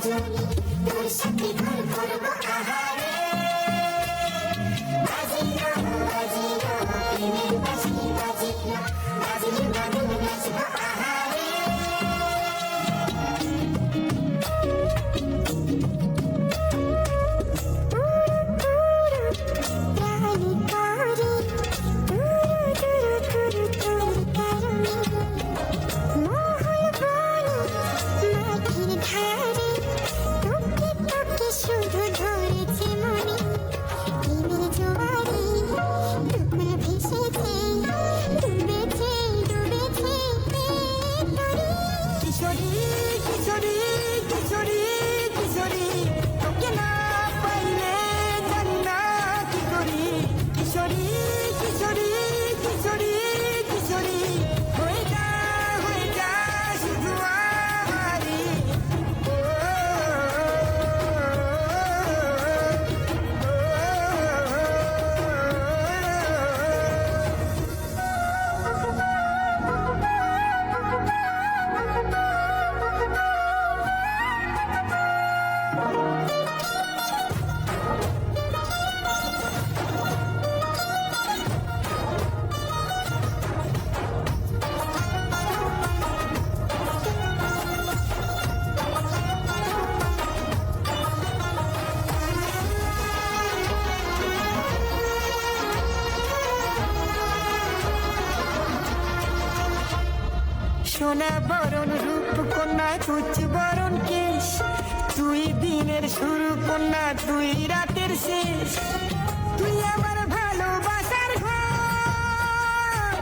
সজনী তোর সাথে ঘর করব আহারে বাজিলো বাজিলো প্রেমের বাঁশি বাজিলো বাজিলো বাদল নাচব আহারে শুধু ধরেছে মনে প্রেমের জোয়ারে টুকুর ভেসেছে ডুবেছে ডুবেছে কিশোরী কিশোরী কিশোরী কিশোরী তোকে না পাইলে জানি না কি করি কিশোরী কিশোরী কিশোরী কিশোরী হয়ে যা শুধু আমারই সোনা বরণ রূপ কন্যা কুচ বরণ কেশ তুই দিনের শুরু কন্যা তুই রাতের শেষ তুই আমার ভালোবাসার ঘর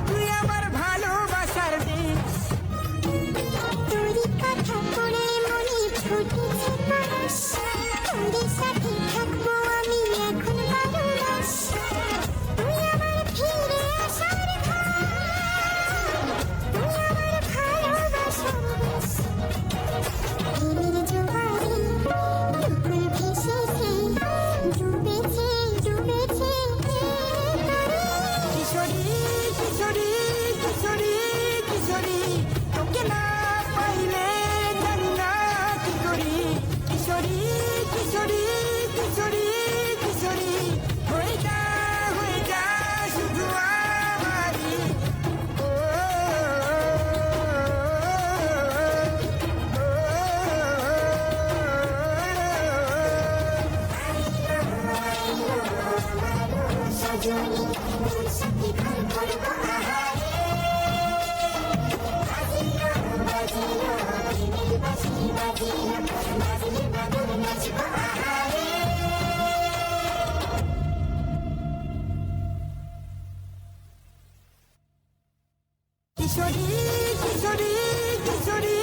তুই আমার ভালোবাসার দেশ তোরই কথা পড়ে মনে ফুটেছে পরশ তোর সাথে থাকবো আমি এখন বারো মাস তুই আমার ফিরে আসার প্রেমের জোয়ারে টুকুর ভেসেছে ডুবেছে ডুবেছে কিশোরী কিশোরী কিশোরী কিশোরী তোকে না পাইলে জানি না কি করি কিশোরী কিশোরী কিশোরী কিশোরী হয়ে যা শুধু আমারই সজনী তোর সাথে ঘর করব আহারে বাজিলো বাজিলো প্রেমের বাঁশি বাজিলো বাজিলো বাদল নাচব আহারে কিশোরী কিশোরী কিশোরী